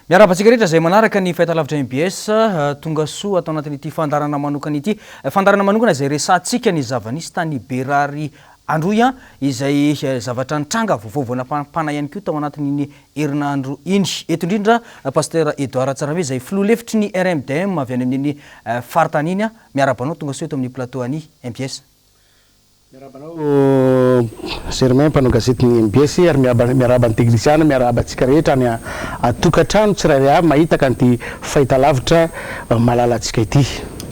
Miarabantsika rehetra izay manaraka ny fahitalavitra MBS tonga soa atao anatin'ity fandarana manokana ity. Fandarana manokana izay resantsika ny zavanisy tany Raharaha Androy izay zavatra nitranga vovovona pampana ihany koa tao anatin'ny herinandro iny. Eto indrindra pasteur Edouard Tsarame izay filoha lefitry ny RMDM avy any amin'ny faritany iny miarabanao tonga soa eto amin'ny plateau any MBS. Miarabanao Germain mpanao gazety ny MBS ary miarabany teknisiana miarabantsika rehetra ny atokantrano tsirairay avy mahita kanty fahitalavitra malalatsika ity.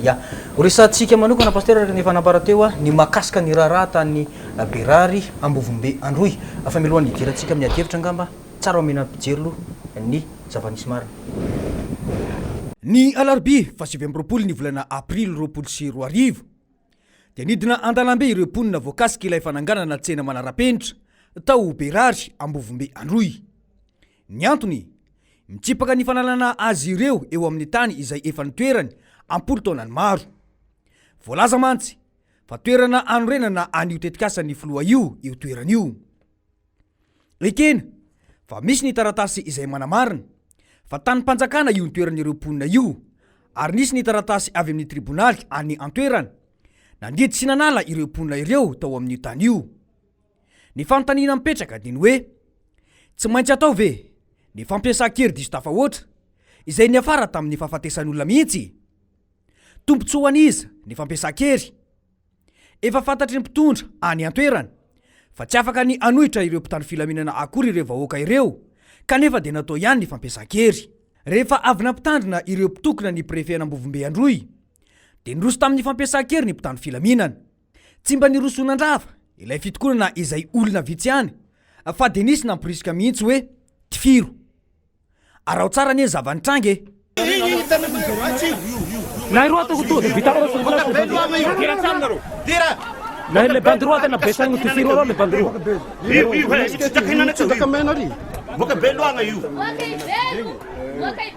Ya, resantsika manokana pasteur ny fanaparateo ny makasika ny raharaha tany Raharaha Ambovombe Androy. Afamelohan'ny idirantsika amin'ny adevitra ngamba tsara omena pijerlo ny zavanisy marina. Ny alarobia 27 ny volana aprily 2024 dia nidina andalambe ireo mponina voakasika ilay fananganana tsena manara-penitra tao Raharaha Ambovombe Androy. Ny antony mitsipaka ny fanalana azy ireo eo amin'ny tany izay efa nitoerany ampolo taonany maro. Voalaza mantsy fa toerana anorenana an'io tetikasa ny filoha io toerana io. Ekena fa misy ny taratasy izay manamarina fa tany mpanjakana io toeran'ireo mponina io ary nisy ny taratasy avy amin'ny tribonaly any antoerana nandidy sy nanala ireo mponina ireo tao amin'ny tany io. Ny fanontaniana mipetraka dia ny hoe tsy maintsy atao ve ny fampiasa-kery diso tafahoatra izay ny afara tamin'ny fahafatesan'olona mihitsy. Tompontsoan'iza ny fampiasa-kery efa fantatry ny mpitondra any antoerana fa tsy afaka ny anohitra ireo mpitandro filaminana akory ireo vahoaka ireo kanefa dia natao ihany ny fampiasa-kery. Rehefa avy nampitandrina ireo mpitokona ny prefet Ambovombe Androy dia niroso tamin'ny fampiasa-kery ny mpitandro filaminana. Tsy mba nirosonan-drafa ilay fitokonana izay olona vitsy ihany fa dia nisy namporisika mihitsy hoe tifiro. Arao tsara ny zavanitranga Na roa to to vita ko so tira samnaro tira na le bandro ata na besang tu firo le bandro boka belo anga yu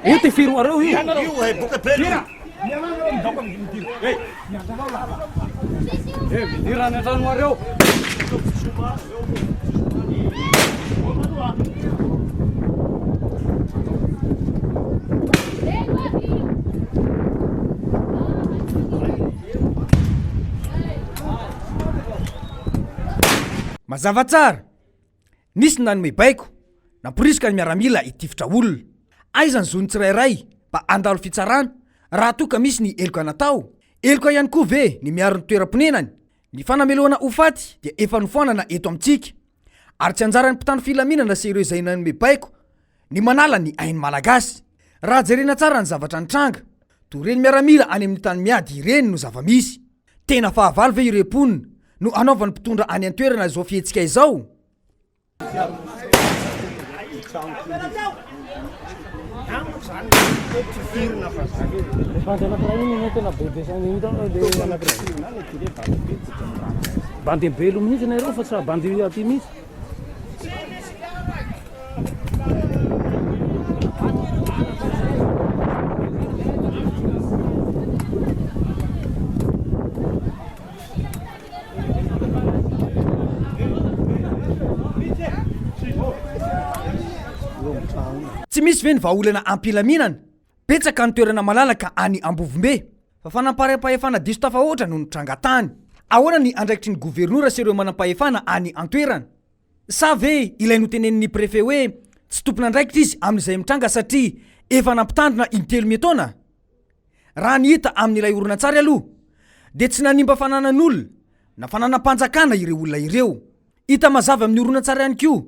yu te firo aro yu boka belo tira na tan waro mazava tsara nisy nanome baiko namporisika ny miaramila itifitra olona aizany zony tsirairay mba andalo fitsarana raha toka misy ny eloka natao. Eloka ihany koa ve ny miaro ny toeram-ponenany. Ny fanameloana hofaty dia efa nifoanana eto amintsika ary tsy anjara ny mpitandro filaminana sy ireo izay nanome baiko ny manala ny ainy malagasy. Raha jerena tsara ny zavatra nitranga toreny miaramila any amin'ny tany miady ireny no zavamisy. Tena fahavalo ve ireo mponina no anaovan'ny mpitondra any an-toerana izao fihetsika izao. Bande belo mihitsy na ireo fa tsy bande aty mihitsy. Tsy misy ve ny vahaolana ampilaminana petsaka ny toerana malalaka any Ambovombe fa fanamparam-pahefana diso tafahoatra no nitranga tany. Ahoana ny andraikitry ny gouvernoura sy ireo manam-pahefana any antoerana? Sa ve ilay notenenin'ny prefet hoe tsy tompona andraikitra izy amin'izay mitranga satria efa nampitandrina intelo metaona? Raha ny hita amin'ilay oronantsary aloha dia tsy nanimba fananan'olona na fananam-panjakana ireo olona ireo. Hita mazava amin'ny oronantsary ihany koa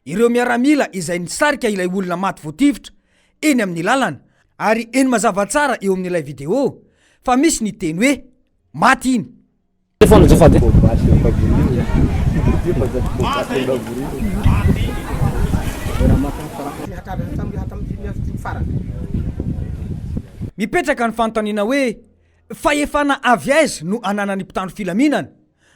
ireo miaramila izay nisarika ilay olona maty voatifitra eny amin'ny lalana ary eny mazava tsara eo amin'ilay video fa misy ny teny hoe maty iny. Mipetraka ny fanontaniana hoe fahefana avy aiza no ananany mpitandro filaminana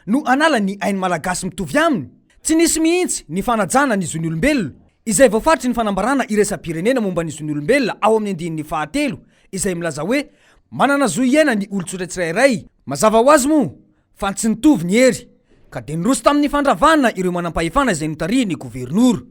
no anala ny ainy malagasy mitovy aminy. Tsy nisy mihitsy ny fanajana ny zon'ny olombelona izay voafaritry ny fanambarana iraisam-pirenena momba ny zon'ny olombelona ao amin'ny andinin'ny 7 izay milaza hoe manana zo iaina ny olon-tsotra tsirairay. Mazava ho azy moa fa tsy nitovy ny hery ka dia niroso tamin'ny fandravana ireo manam-pahefana izay notarihin'ny gouvernoura.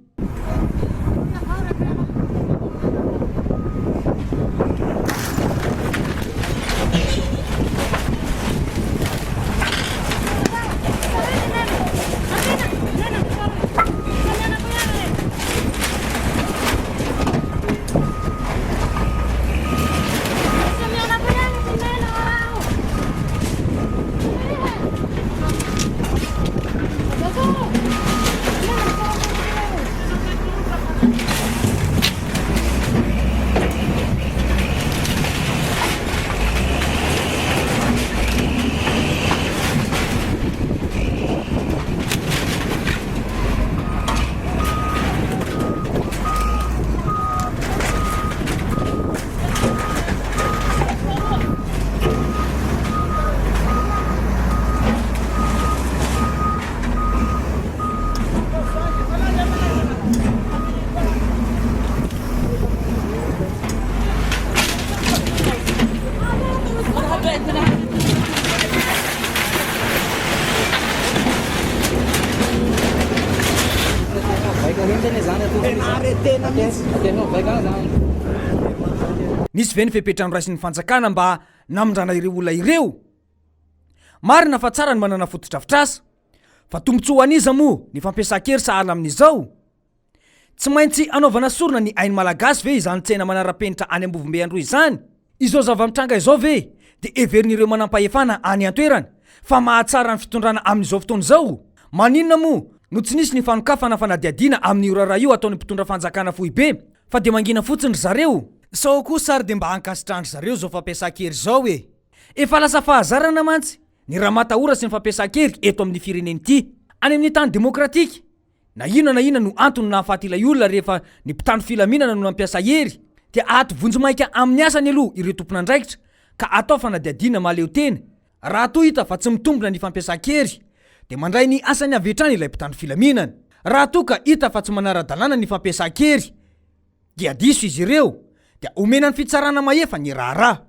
nisy ve ny fepetrano raisy ny fanjakana mba namindrana ireo olona ireo marina fa tsara ny manana fotodrafitrasa fa tombotsoa aniza moa ny fampiasa-kery sahala amin'izao tsy maintsy anaovana sorona ny ainy malagasy ve izany tsena manara-penitra any Ambovombe Androy izany izao zava-mitranga izao ve de everin'ireo manampahefana any an-toerana fa mahatsara ny fitondrana amin'izao fotoana izao maninona moa no tsy nisy ny fanokafana fanadiadiana amin'io raharaha io ataony mpitondra fanjakana fohibe fa de mangina fotsiny zareo sao koa sary de mba hankasitrandry zareo zao fampiasa-kery zao efa lasa fahazarana mantsy ny raha matahora sy ny fampiasa-kery eto amin'ny fireneny ity any amin'ny tany demokratika na inona no antony nahafaty ilay olona rehefa ny mpitandro filaminana no nampiasa hery dia ato vonjomaika amin'ny asany aloha ireo tompon'andraikitra ka atao fanadiadiana mahaleo tena raha toa hita fa tsy mitombona ny fampiasa-kery de mandray ny asany avetrany ilay mpitandro filaminana raha toa ka hita fa tsy manara-dalàna ny fampiasa-kery dia diso izy ireo dia omena ny fitsarana maefa ny raharaha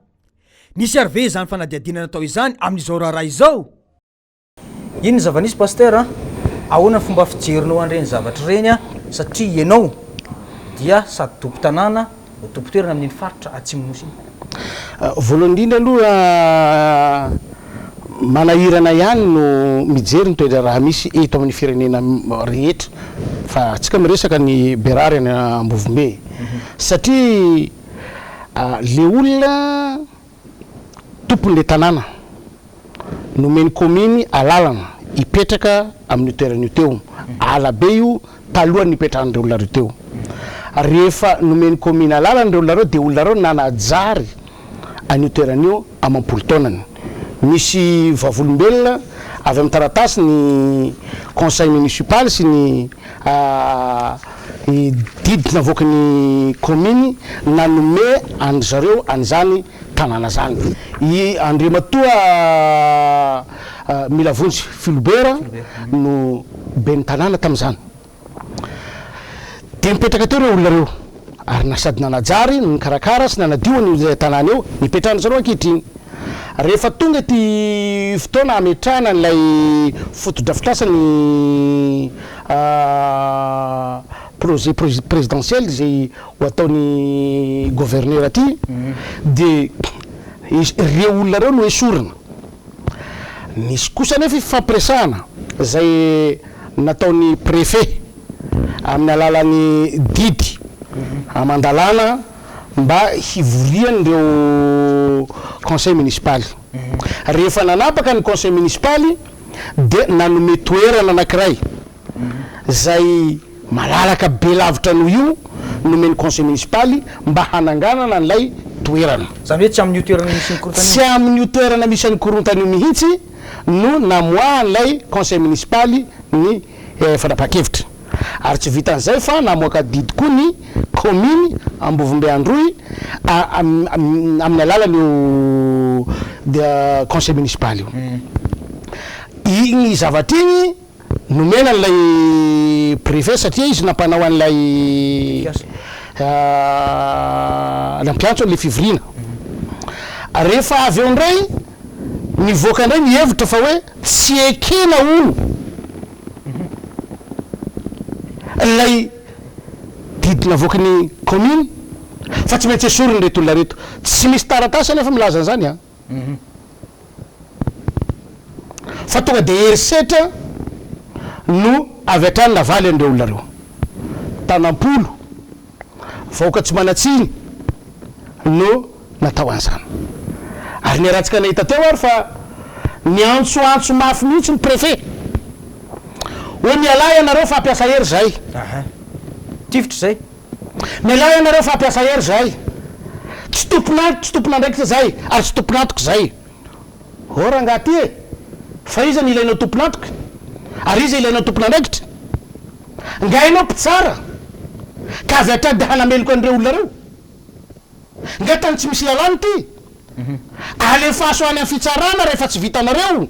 nisy ary ve izany fanadiadiana natao izany amin'izao raharaha izao iny zava-nisy paster ahoana ny fomba fijerinao an'ireny zavatra ireny satria ianao dia sady tompo tanàna no tompo toerana amin'iny faritra atsimonosy voalohany indrindra aloha manahirana ihany no mijery ny toetra raha misy eto amin'ny firenena rehetra fa tsika miresaka ny berary any Ambovombe satria le olona tompon'le tanàna nomeny kominy alalana ipetraka amin'ny toeran'io teo alabe io talohany nipetrahan'ireo olona reo teo rehefa nomeny kominy alalana reo olona reo de olona reo nanajary an'io toeran'io amampolo taonany misy vavolombelona avy amin'ny taratasy ny conseil municipal sy ny didina avoaka ny kominy nanome any zareo an'izany tanàna zany andriamatoa mila vonjy filobera no ben'ny tanàna tam'izany de mipetraka teo reo olona reo ary nasady nanajary nikarakara sy nanadio ny tanàna eo nipetrahana zareo ankehitriny rehefa tonga ty fotoana ametrahana n'ilay fotodrafitrasany projet présidentiel zay ho ataony gouverneur aty de reo olona reo no esorina nisy kosa nefa fampiresahana zay nataony préfet amin'ny alalany didy amandalana mba hivoriany reo conseil municipal rehefa nanapaka ny conseil municipal de nanome toerana anankiray zay malalaka be lavitra noho io nomeny conseil municipal mba hananganana an'ilay toerana zany hoe tsy amin'io toerana misy nikorontany tsy amin'io toerana misy nikorontany io mihitsy no namoahan'ilay conseil municipal ny fanapaha-kevitra ary tsy vitan'izay fa namoaka didy koa ny commune Ambovombe Androy amin'ny alalan'io conseil municipal io igny zavatra igny nomena an'ilay préfet satria izy nampanao an'ilay nampiantso an'ilay fivorina rehefa avy eo ndray nivoaka ndray mihevitra fa hoe tsy ekena olo lay didina avoakany commune fa tsy maintsy esoriny reto olona reto tsy misy taratasy anefa milaza an'izany fa tonga de herisetra no avy atrany navaly an'ireo olona reo tanampolo vahoaka tsy manatsiny no natao an'izany ary ny rahantsika nahita teo ary fa niantsoantso mafy mihitsy ny préfet hoe mialay anareo fampiasa hery zay tifitra zay mialay anareo fampiasa hery zay tsy tompon'andraikitra zay ary tsy tompon'antoka zay rangaty fa iza ny ilainao tompon'antoka ary iza ilainao tompon'andraikitra ngainao mpitsara ka avy atrady de hanameloko an'ireo olona reo nga tany tsy misy lalàny ty alefaso any amin'ny fitsarana rehefa tsy vitanareo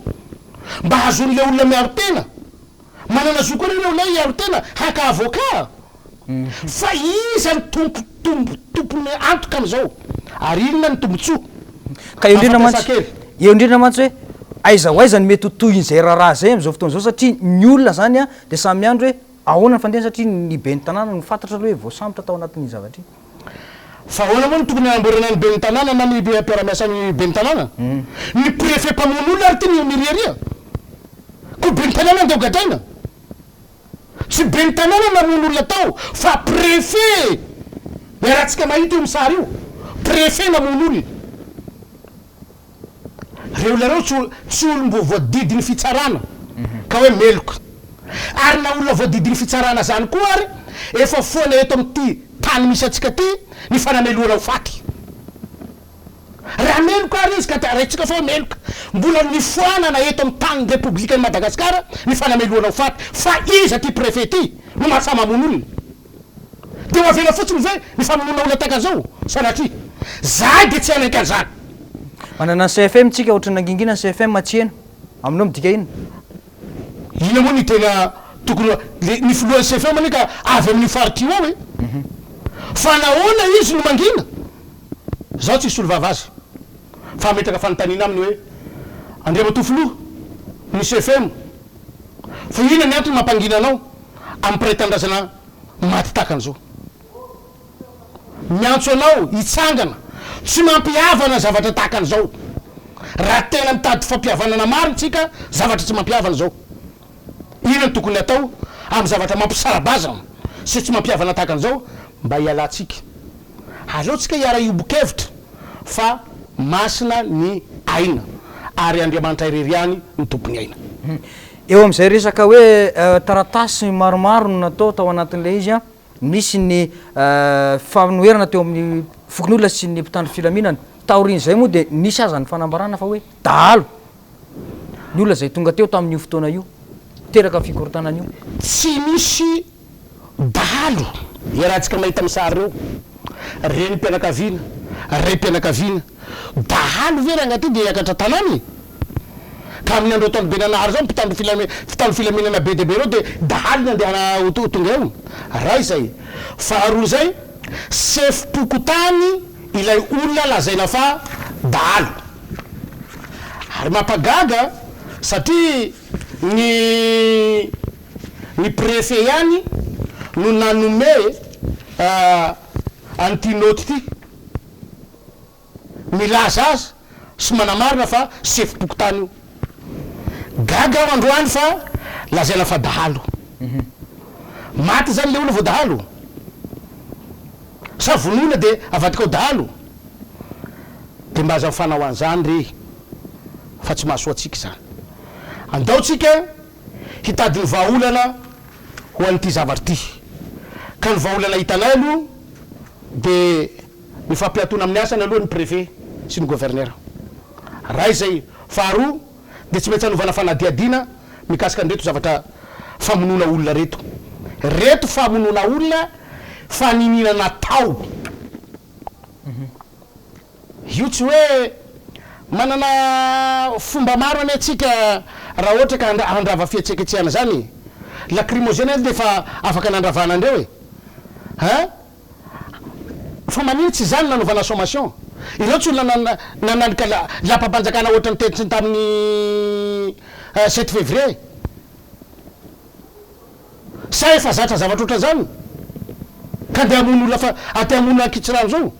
mba hazon'le olona miaro tena manana zo koa reo lay iaro tena haka avocat fa iza ny tompony antoka am'izao ary inona ny tombotsoa ka eo indrindra mantsy hoe aiza ho aiza ny mety ho toy in'izay raharaha zay am'izao fotoana zao satria ny olona zany de samy andro hoe ahoana ny fandehana satria ny ben'ny tanàna no fantatra aloha hoe voasambotra tao anatin'ny zavatra iny fa ahoana moa ny tokony anamborana ny ben'ny tanàna na ny mpiara-miasan'ny ben'ny tanàna ny préfet mpamono ary ty ny miriaria ko ben'ny tanàna andeo gadraina tsy ben'ny tanàna namono olona tao fa préfet iarahantsika mahita io misary io préfet namono olona reo olona reo tsy olombo voadidiny fitsarana ka hoe meloka ary na olona voadidiny fitsarana zany koa ary efa foana eto am'ty tany misy atsika ty ny fanameloana ho faty raha meloka ary izy ka raitsika fa meloka mbola nifoanana eto am'y tany republika ny madagasikara ny fanameloana ho faty fa iza ty préfet ty no mahasa mamono olona de ho avela fotsiny ve ny famonoana olona takan'zao sanatria zay de tsy anaiky an'zany manana ny CFM tsika ohatrany nangingina ny CFM atsiena aminao midika ina ina moa ny tena tokony ny filohan'ny CFM ane ka avy amin'ny farity ao e fa nahoana izy no mangina zao tsisy olo vavazy fa metaka fanontanina aminy hoe andriamatofoloha ny CFM fa ina ny antony mampangina anao amin'ny prétendazana maty takan'izao miantso anao hitsangana tsy mampiavana zavatra takan'izao raha tena mitady fampiavanana mariny tsika zavatra tsy mampiavana zao ina ny tokony atao amin'ny zavatra mampisarabazana sy tsy mampiavana takan'izao mba hialantsika aleotsika hiara iobokevitra fa masina ny aina ary andriamanitra ireriany ny tompony aina eo am'izay resaka hoe taratasy maromaro no natao tao anatin'le izy a misy ny fanoherana teo amin'ny fokon'olona sy ny mpitandro filaminana taorin'izay moa de nisy aza ny fanambarana fa hoe dahalo ny olona zay tonga teo tamin'io fotoana io teraka fikorotanana io tsy misy dahalo iarahantsika mahita misary reo reny mpianakaviana ray mpianakaviana dahalo ve raha ngaty de iakatra tanany ka amin'ny andro ataony benanahary zao mpitandro filaminana be de be reo de dahalo ny andehana tonga eo raha izay faharoa zay sefipokotany ilay olona lazaina fa dahalo ary mampagaga satria ny préfet ihany no nanome an'ty noty ty milaza azy sy manamarina fa sefipokotany io gaga ao androany fa lazaina fa dahalo maty zany le olona vo dahalo sa vonona de avadika ao dahalo de mba aza mifanao an'izany re fa tsy mahasoa atsika zany andaotsika hitady ny vahaolana ho an'ity zavatra ty ka ny vahaolana hitanay aloha de ny fampiatona amin'ny asany aloha ny préfet sy ny gouverneur raha izay faharoa de tsy maintsy anovana fanadiadina mikasika an'reto zavatra famonoana olona reto famonoana olona faninina tao io tsy hoe manana fomba maro ane atsika raha ohatra ka andrava fietseketsehana zany lacrymogène de fa afaka nandravana andreo e fa manino tsy zany nanovana sommation ireo tsy olona nanandrika lapampanjakana ohatra ny tetitsy tamin'ny 7 février sa efa zatra zavatra oatra zany ka andeha amono olona fa aty amono akitsirano zao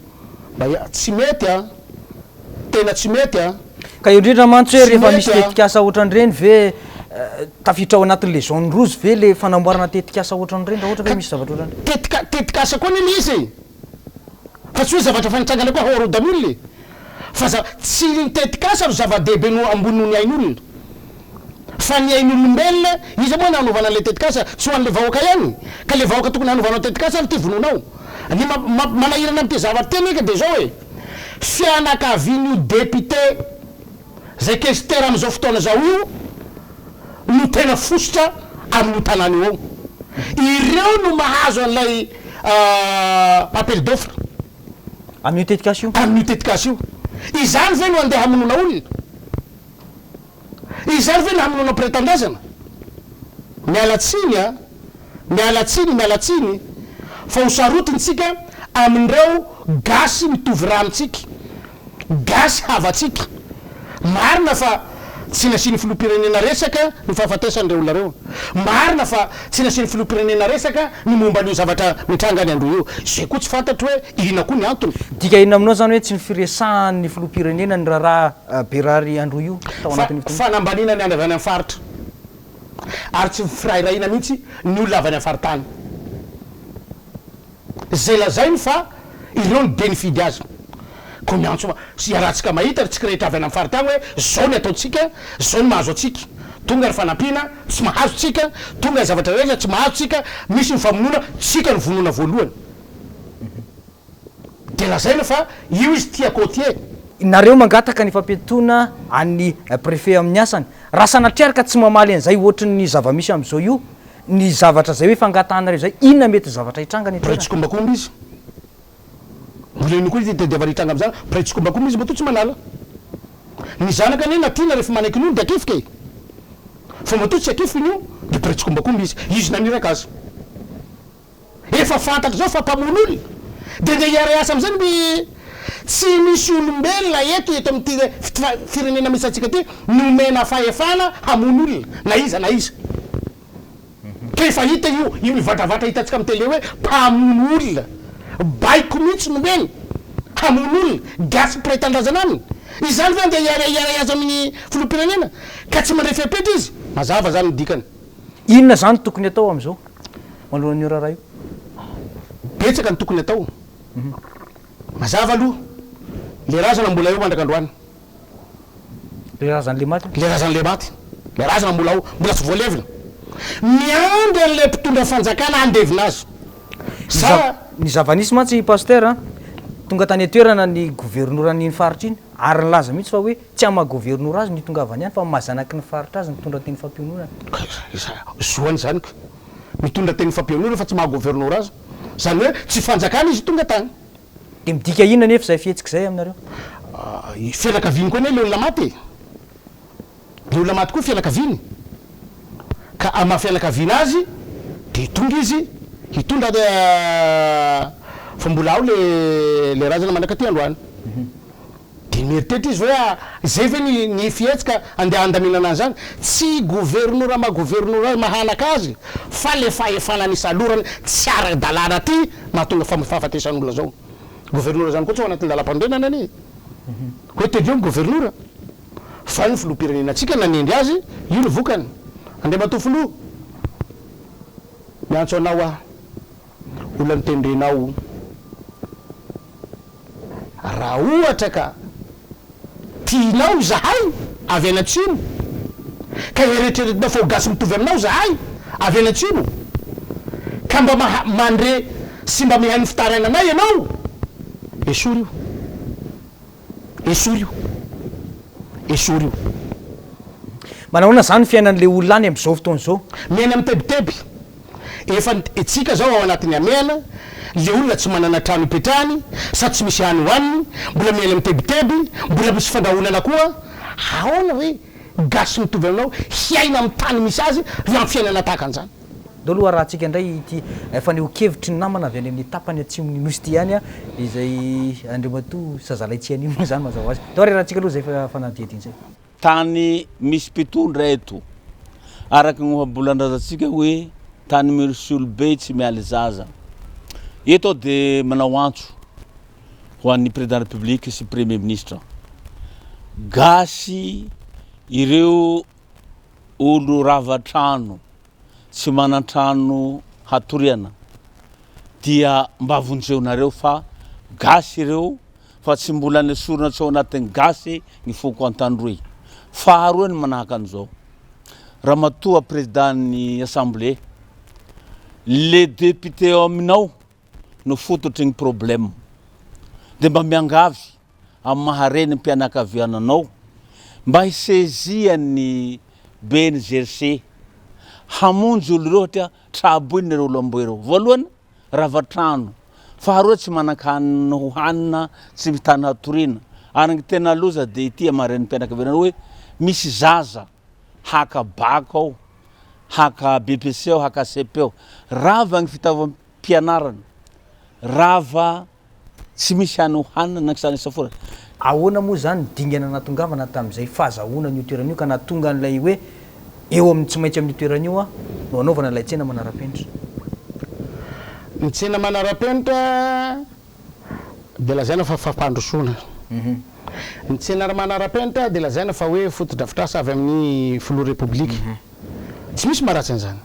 mba tsy mety tena tsy mety ka io indrindra mantsy hoe rehefa misy tetikasa ohatran'ireny ve tafiditra ao anatin'le zone rouge ve le fanamboarana tetikasa ohatran'ireny raha ohatra hoe misy zavatra ohatrany tetikasa koa neny izy fa tsy hoe zavatra fanitsangana koa haorodam'olona fa tsy ny tetikasa ro zava-dehibe no ambonino ny ain'olona fa ny ain'olombelona izy moa nanovana le tetikasa tsy ho an'le vahoaka ihany ka le vahoaka tokony hanovanao tetikasa ny ty vononao ny manahirana am'ty zavatra teny eka de zao hoe fianakavian'io député zay questeur am'izao fotoana zao io no tena fosotra amin'io tanany io ao ireo no mahazo an'ilay appel d'offre amin'io tetikasa io amin'io tetikasa io izany ve no andeha hamonona olona izany ve no hamonona prétendazana mialatsiny fa ho sarotintsika amin'ireo gasy mitovy raha amitsika gasy havatsika marina fa tsy nasiany filopirenena resaka ny fahafatesandreo olona reo marina fa tsy nasiany filopirenena resaka ny momba an'io zavatra mitrangany andro io zay koa tsy fantatro hoe ina koa ny antony dika ina aminao zany hoe tsy nifiresahan'ny filopirenena ny raharaha berary andro io tao anatin'ny fanambanina ny andro avy any amin'ny faritra ary tsy firairahina mihitsy ny olona avy any amin'ny faritany zay lazainy fa ireo ny benefidy azy ko miantso iarahantsika mahita tsika rehetra avy any amin'ny faritany hoe zao ny ataotsika zao ny mahazo atsika tonga ny fanampiana tsy mahazo tsika tonga ny zavatra rehetra tsy mahazo tsika misy ny famonoana tsika ny vonoana voalohany de lazaina fa io izy tiako tie nareo mangataka ny fampetona any préfet amin'ny asany raha sanatriaraka tsy mamaly an'izay ohatry ny zava-misy am'izao io ny zavatra zay hoe fangatanareo zay inona mety zavatra hitrangany pretsikoombakomba izy moleny koa izy tediavana hitranga am'zany pretsikoombakomba izy matoa tsy manala ny zanaka ny natina rehefa manaiky n'olo de akifika e fa matoa tsy akifiny io de pretsikoombakomba izy naniraka azy efa fantatra zao fa mpamon'olo de nde hiara asa am'zany by tsy misy olombelona eto am'ty firenena misy atsika ty nomena fahefana hamon'olona na iza ke efa hita io mivadravatra hitatsika amy tele hoe mpamon'olona baiko mihitsy nomeny hamon'olona gasy prétendrazana aminy izany ve nde hiara azy amin'ny filopirenena ka tsy mandray fepetra izy mazava zany ny dikany inona zany tokony atao am'izao malohan'io raharaha io betsaka ny tokony atao mazava aloha le razana mbola eo mandrakandroany le razan'le maty le razan'le maty le razana mbola ao mbola tsy voalevina miandry an'le mpitondra fanjakana andevina azy ny zavanisy mantsy paster tonga tany atoerana ny gouvernora-ny faritra iny ary nylaza mihitsy fa hoe tsy ama gouvernora azy nitongavany any fa mazanaky ny faritra azy mitondra teny fampionona zoany zany ko mitondra teny fampionona fa tsy maha gouvernora azy zany hoe tsy fanjakana izy tonga tany de midika inona nefa zay fihetsika zay aminareo fianakaviny koa ne le olona maty le olona maty koa fianakaviny ka ama fianakaviana azy de tonga izy hitondra fa mbola ao le razana manaka ty androany de mieritretra izy hoe zay ve ny fihetsika andeha andaminana any zany tsy gouvernora magouvernora mahanaka azy fa le fahefana ny salorany tsy ara-dalàna ty mahatonga fahafatesan'olona zao gouvernora zany koa tsy ho anatin'ny lalam-pandrenana ane hoe tedreo ny gouvernora fa ny filopirenenantsika nanendry azy io ny vokany ande matofolo miantso anao a olona nitendrenao raha ohatra ka tianao zahay avy anatsino ka eretreretina fa ho gasy mitovy aminao zahay avy anatsino ka mba mandre sy mba mihainy fitaraina anay ianao esory io manahoana zany fiainan'le olona any am'izao fotoana zao miaina amy tebiteby efa etsika zao ao anatin'ny amiana le olona tsy manana trano ipetrahany sady tsy misy hany hoaniny mbola miaina amy tebiteby mbola misy fandrahonana koa aona hoe gasy mitovy aminao hiaina amy tany misy azy ry amy fiainana tahaka an'izany do aloha raha tsika indray ty efa neokevitry ny namana avy any amin'ny tapany atsimony nosy ty any a izay andriamato sazalaitsyanyimo zany mazava azy do raha tsika aloha zay fanadihadiny zay tany misy mpitondra eto araky ny habolan-drazantsika hoe tany misy olobe tsy mialy zaza eto de manao antso ho an'ny président république sy premier ministre gasy ireo olo rava-trano tsy manan-trano hatoriana dia mba vonjeonareo fa gasy ireo fa tsy mbola nesorona tsao anatin'ny gasy ny foko an-tandroy faharoa ny manahaka an'izao raha matoa président-ny assemblée le député ao aminao no fototry ny problème de mba miangavy amin'ny mahareny mpianakaviananao mba hisezian'ny BNGRC hamonjy olo rohatra traboiny reo lambo ireo voalohany rava-trano faharoa tsy manan-kanina ho hanina tsy mitany hatoriana ary ny tena loza de ity amaren'ny mpianakaviananao hoe misy zaza haka baka ao haka BPC ao haka CP ao rava ny fitaovam-pianarana rava tsy misy hany ho hanina na kisany isafora ahoana moa zany dingana natongavana tamin'izay fahazahoana ny toeran'io ka natonga an'ilay hoe eo amin'ny tsy maintsy amin'ny toeran'io a no anaovana ilay tsena manara-penitra. Ny tsena manara-penitra de lazaina fa fampandrosoana. Ny tsena manara-penitra de lazaina fa hoe foto-drafitrasa avy amin'ny filoha republika. Tsy misy maratsy an'izany.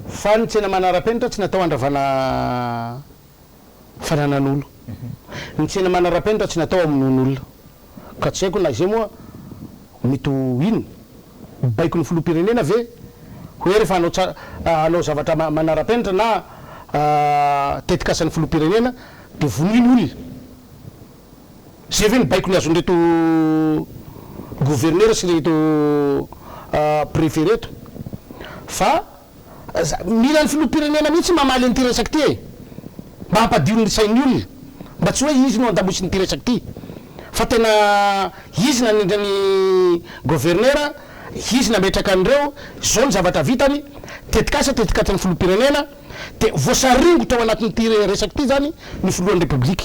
Fa ny tsena manara-penitra tsy natao andravana fananan'olo. Ny tsena manara-penitra tsy natao amonoan'olona. Ka tsy haiko na izay moa mety ino baiko ny filoham-pirenena ve hoe rehefa hanao zavatra manara-penitra na tetikasan'ny filoham-pirenena de vonoiny olona. Zay ve ny baiko ny azon'reto gouverneur sy reto préfet reto. Fa mila ny filoham-pirenena mihitsy mamaly an'ity resaky ty e, mba hampadio ny sain'ny olona, mba tsy hoe izy no andamosiny ty resaky ty fa tena izy nanindra ny gouverneur, izy nametraka an'ireo zao ny zavatra vitany tetikasa tetikasan'ny filoham-pirenena de voasaringotra ao anatin'ity resaky ty zany ny filohan'ny republika.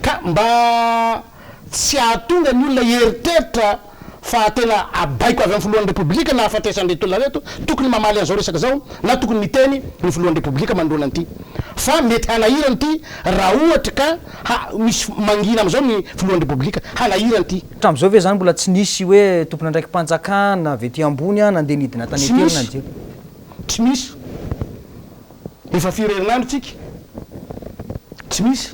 Ka mba tsy ahatonga ny olona heritreritra fa tena abaiko avy amin'ny filohan'ny republika na afatesan'reto olona reto tokony mamaly an'izao resaka zao na tokony miteny ny filohan'ny republika mandroana an'ity. Fa mety hanahirany ty raha ohatra ka misy mangina am'izao ny filohan'ny republika hanahirany ty. Hatramin'izao ve zany mbola tsy nisy hoe tompona ndraiky mpanjakana avy ety ambony a nandeha nidina tany eterina ny jiro? Tsy misy. Efa firy herinandro tsika tsy misy.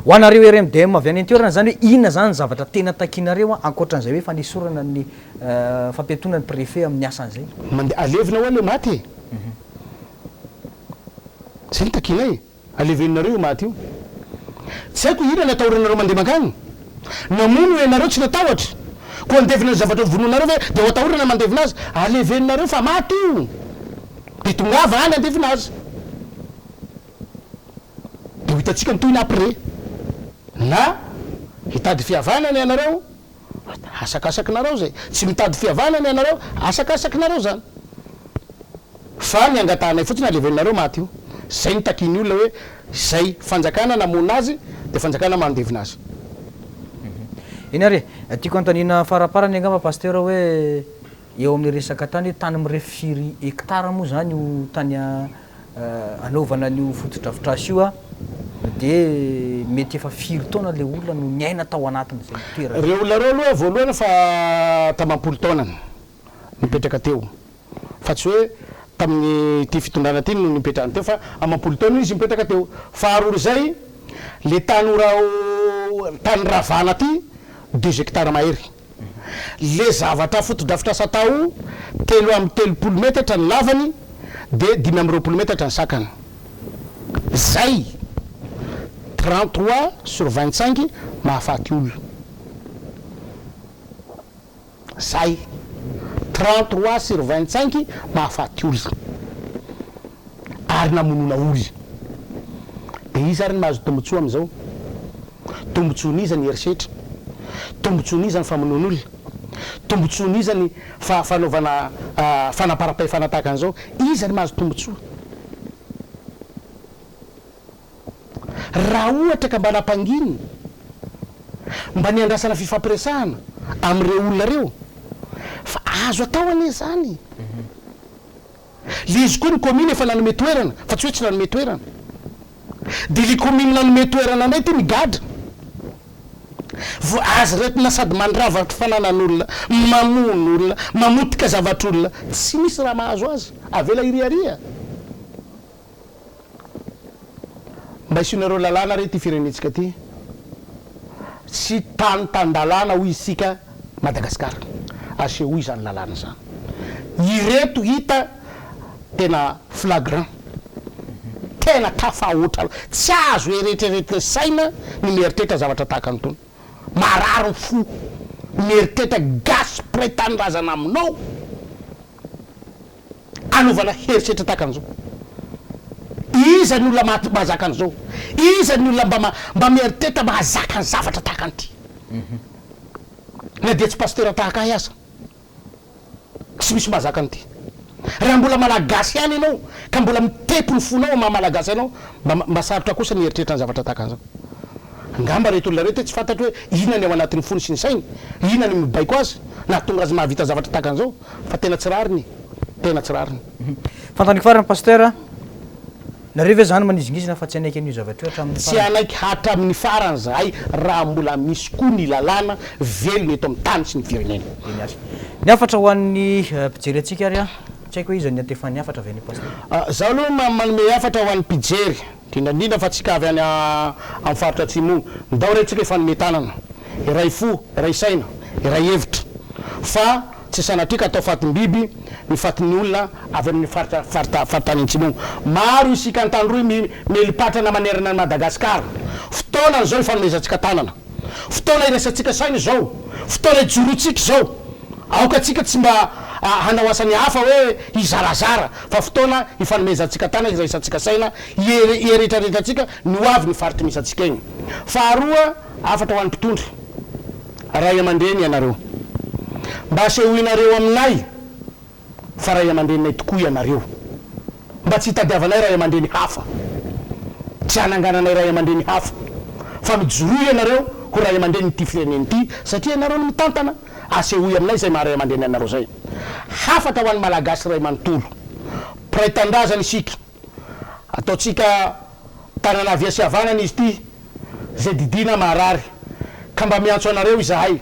Ho anareo RMDM avy any an-toerana zany hoe inona zany zavatra tena takinareo ankoatran'izay hoe fanisorana ny fampiantona ny préfet amin'ny asan'izay? Mandeha alevina ho le maty. Zay ny takinay aleveninareo maty io. Tsy haiko ina natahoranareo mandeha makany. Namono ianareo tsy natahotra. Koa andevina ny zavatra vononareo ve de ho atahorana mandevina azy. Aleveninareo fa maty io. De tongava any andevina azy. De hitatsika mitohina après. Na hitady fihavanana ianareo asakasakinareo zay, tsy mitady fihavanana ianareo asakasakinareo zany. Fa ny angatanay fotsiny aleveninareo maty io. Zay ny takiny olona hoe zay fanjakana namona azy de fanjakana mandevina azy. Iny are tiako antanina faraparany angamba pasteur hoe eo amin'ny resaka tany hoe tany mirefy firy hectare moa zany io tany anaovana an'io foto-drafitrasa io a de mety efa firy taona le olona no niaina tao anatin'izay toerana. Reo olona reo aloha voalohany fa tamampolo taona nipetraka teo fa tsy hoe tamin'ny ty fitondrana ty no nipetrahany teo fa amampolo taona izy mipetraka teo. Faharoa zay le tany tany ravana ty 2 hectares mahery. Le zavatra foto-drafitrasa tao 3 metatra ny lavany de 5 metatra ny sakany. Zay 33/25 mahafaty olona. Zay 33/25 mahafaty olona ary namonona olona. De izy ary mahazo tombotsoa am'izao. Tombotson'iza ny herisetra, tombotson'iza ny famonoana olona, tombotson'iza ny fanaovana fanaparam-pahefana tahaka an'izao. Iza ny mahazo tombotsoa. Raha ohatra ka mba nampanginy mba niandrasana fifampiresahana am'ireo olona reo fa azo atao ane zany. Le izy koa ny commune efa nanome toerana fa tsy hoe tsy nanome toerana. De le commune nanome toerana anay ty migadra. Vo azy retina sady mandravatra fananan'olona, mamono olona, mamotika zavatr'olona, tsy misy raha mahazo azy. Avela iriaria. Mba isinareo lalàna re ty firenetsika ty. Tsy tany-tandalàna hoy isika Madagasikara. Aseho izany lalàna zany. Ireto hita tena flagrant. Tena tafahotra. Tsy azo eritreretina saina ny mieritreritra zavatra tahaka an'itony. Mararo fo. Mieritreritra gasy pretanindrazana aminao. Anaovana heritreritra tahaka an'izao. Iza ny olona mahazaka an'izao. Iza ny olona mba mieritreritra mahazaka ny zavatra tahaka an'ity. Na dia tsy pasteur tahaka ahy aza. Tsy misy mahazaka an'ity. Raha mbola malagasy ihany ianao ka mbola mitepo ny fonao maha malagasy ianao mba sarotra kosa ny eritreritra ny zavatra tahaka an'izao. angamba reto olona reto tsy fantatro hoe inona ny ao anatin'ny fony sy ny sainy, inona ny mibaiko azy na tonga azy mahavita zavatra tahaka an'izao fa tena tsy rariny, tena tsy rariny. Fantaniky farany pasteur, nareo ve zany manizingizina fa tsy anaiky an'io zavatra io hatramin'ny tsy anaiky hatramin'ny farany zahay raha mbola misy koa ny lalàna velona eto amin'ny tany sy ny firenena. Ny afatra ho an'ny mpijery antsika ary tsy haiko hoe izy ny antefany afatra avy any pasteur. Zaho aloha manome afatra ho an'ny mpijery indrindra fa tsika avy any amin'ny faritra atsimo ndao rentsika efa nome tanana iray fo, iray saina, iray hevitra fa tsy sanatrika atao fatim-biby ny fatin'ny olona avy amin'ny faritany antsimo. Maro isika an-tandroy melipatrana manerana ny Madagasikara, fotoana zao ifanomezantsika tanana, fotoana irasantsika saina zao, fotoana ijorotsika zao, aoka atsika tsy mba hanao asany hafa hoe izarazara fa fotoana ifanomezantsika tanana iraisantsika saina ieretraretratsika ny hoavy ny faritra misy atsika iny. Faharoa afatra ho an'ny mpitondry ray aman-dreny ianareo, mba asehoinareo aminay fa ray aman-dreninay tokoa ianareo, mba tsy hitadiavanay ray aman-dreny hafa, tsy hanangananay ray aman-dreny hafa fa mijoroy ianareo ho ray aman-dreny ty fireneny ty satria ianareo no mitantana asehoy aminay zay maha ray aman-dreny anareo zay. Hafatra ho an'ny malagasy ray manontolo, mpiray tandrazana isika, ataotsika tanana avy asy havanana izy ty zay didina marary ka mba miantso anareo izahay,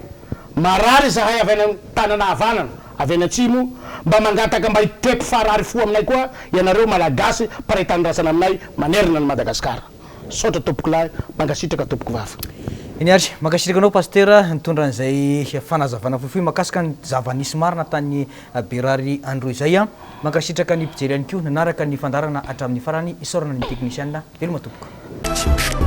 marary zahay avy any tanana havanana avy any atsimo, mba mangataka mba hitepo farary fo aminay koa ianareo malagasy mpiray tanindrazana aminay manerina ny Madagasikara. Saotra tompoko lahy, mangasitraka tompoko vava. Iny ary mankasitraka anao pasteur nitondra an'izay fanazavana fohifohy makasika ny zava-nisy marina tany Raharaha Androy zay mankasitraka ny mpijery ihany koa nanaraka ny fandarana hatramin'ny farany isaorana ny teknisianina veloma tompoko.